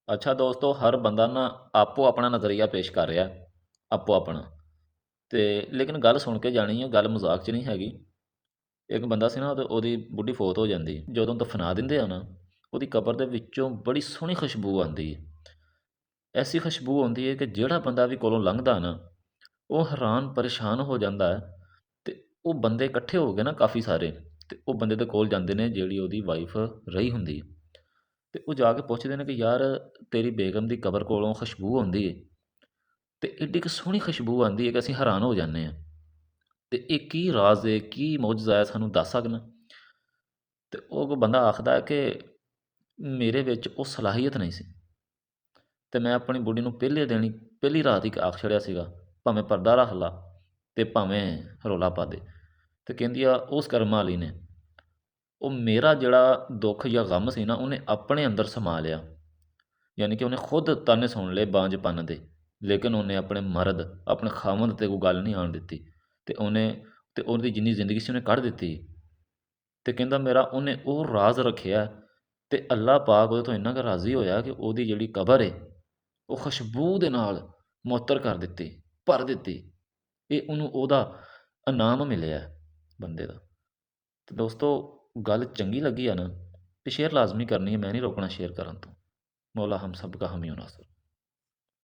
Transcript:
ਅੱਛਾ ਦੋਸਤੋ, ਹਰ ਬੰਦਾ ਨਾ ਆਪੋ ਆਪਣਾ ਨਜ਼ਰੀਆ ਪੇਸ਼ ਕਰ ਰਿਹਾ, ਆਪੋ ਆਪਣਾ। ਤੇ ਲੇਕਿਨ ਗੱਲ ਸੁਣ ਕੇ ਜਾਣੀ ਹੈ, ਗੱਲ ਮਜ਼ਾਕ 'ਚ ਨਹੀਂ ਹੈਗੀ। ਇੱਕ ਬੰਦਾ ਸੀ ਨਾ, ਉਹਦੀ ਬੁੱਢੀ ਫੌਤ ਹੋ ਜਾਂਦੀ, ਜਦੋਂ ਦਫਨਾ ਦਿੰਦੇ ਆ ਨਾ, ਉਹਦੀ ਕਬਰ ਦੇ ਵਿੱਚੋਂ ਬੜੀ ਸੋਹਣੀ ਖੁਸ਼ਬੂ ਆਉਂਦੀ ਹੈ। ਐਸੀ ਖੁਸ਼ਬੂ ਆਉਂਦੀ ਹੈ ਕਿ ਜਿਹੜਾ ਬੰਦਾ ਵੀ ਕੋਲੋਂ ਲੰਘਦਾ ਨਾ, ਉਹ ਹੈਰਾਨ ਪਰੇਸ਼ਾਨ ਹੋ ਜਾਂਦਾ ਹੈ। ਤੇ ਉਹ ਬੰਦੇ ਇਕੱਠੇ ਹੋ ਗਏ ਨਾ ਕਾਫੀ ਸਾਰੇ, ਤੇ ਉਹ ਬੰਦੇ ਦੇ ਕੋਲ ਜਾਂਦੇ ਨੇ ਜਿਹੜੀ ਉਹਦੀ ਵਾਈਫ ਰਹੀ ਹੁੰਦੀ ਹੈ। ਤੇ ਉਹ ਜਾ ਕੇ ਪੁੱਛਦੇ ਨੇ ਕਿ ਯਾਰ, ਤੇਰੀ ਬੇਗਮ ਦੀ ਕਬਰ ਕੋਲੋਂ ਖੁਸ਼ਬੂ ਆਉਂਦੀ ਹੈ, ਤੇ ਐਡੀ ਕੁ ਸੋਹਣੀ ਖੁਸ਼ਬੂ ਆਉਂਦੀ ਹੈ ਕਿ ਅਸੀਂ ਹੈਰਾਨ ਹੋ ਜਾਂਦੇ ਹਾਂ। ਤੇ ਇਹ ਕੀ ਰਾਜ਼ ਹੈ, ਕੀ ਮੌਜਜ਼ਾ ਹੈ, ਸਾਨੂੰ ਦੱਸ ਸਕਣਾ? ਤੇ ਉਹ ਬੰਦਾ ਆਖਦਾ ਹੈ ਕਿ ਮੇਰੇ ਵਿੱਚ ਉਹ ਸਲਾਹੀਅਤ ਨਹੀਂ ਸੀ, ਤੇ ਮੈਂ ਆਪਣੀ ਬੁੱਢੀ ਨੂੰ ਪਹਿਲੇ ਦਿਨ ਹੀ, ਪਹਿਲੀ ਰਾਤ ਹੀ ਆਖ ਛੜਿਆ ਸੀਗਾ, ਭਾਵੇਂ ਪਰਦਾ ਰੱਖ ਲਾ ਤੇ ਭਾਵੇਂ ਰੌਲਾ ਪਾ ਦੇ। ਤੇ ਕਹਿੰਦੀ ਆ, ਉਸ ਕਰਮ ਵਾਲੀ ਨੇ, ਉਹ ਮੇਰਾ ਜਿਹੜਾ ਦੁੱਖ ਜਾਂ ਗਮ ਸੀ ਨਾ, ਉਹਨੇ ਆਪਣੇ ਅੰਦਰ ਸਮਾ ਲਿਆ। ਯਾਨੀ ਕਿ ਉਹਨੇ ਖੁਦ ਤਾਨੇ ਸੁਣ ਲਏ ਬਾਂਝਪਨ ਦੇ, ਲੇਕਿਨ ਉਹਨੇ ਆਪਣੇ ਮਰਦ, ਆਪਣੇ ਖਾਵੰਦ 'ਤੇ ਕੋਈ ਗੱਲ ਨਹੀਂ ਆਉਣ ਦਿੱਤੀ। ਤੇ ਉਹਦੀ ਜਿੰਨੀ ਜ਼ਿੰਦਗੀ ਸੀ ਉਹਨੇ ਕੱਢ ਦਿੱਤੀ। ਤੇ ਕਹਿੰਦਾ ਮੇਰਾ ਉਹਨੇ ਉਹ ਰਾਜ਼ ਰੱਖਿਆ, ਤੇ ਅੱਲਾਹ ਪਾਕ ਉਹਦੇ ਤੋਂ ਇੰਨਾ ਕੁ ਰਾਜ਼ੀ ਹੋਇਆ ਕਿ ਉਹਦੀ ਜਿਹੜੀ ਕਬਰ ਹੈ, ਉਹ ਖੁਸ਼ਬੂ ਦੇ ਨਾਲ ਮੁਅੱਤਰ ਕਰ ਦਿੱਤੀ, ਭਰ ਦਿੱਤੀ। ਇਹ ਉਹਨੂੰ ਉਹਦਾ ਇਨਾਮ ਮਿਲਿਆ ਬੰਦੇ ਦਾ। ਤੇ ਦੋਸਤੋ, ਗੱਲ ਚੰਗੀ ਲੱਗੀ ਆ ਨਾ, ਤੇ ਸ਼ੇਅਰ ਲਾਜ਼ਮੀ ਕਰਨੀ ਹੈ, ਮੈਂ ਨਹੀਂ ਰੋਕਣਾ ਸ਼ੇਅਰ ਕਰਨ ਤੋਂ। ਮੌਲਾ ਹਮ ਸਭ ਕਾ ਹਾਮੀ व नासिर।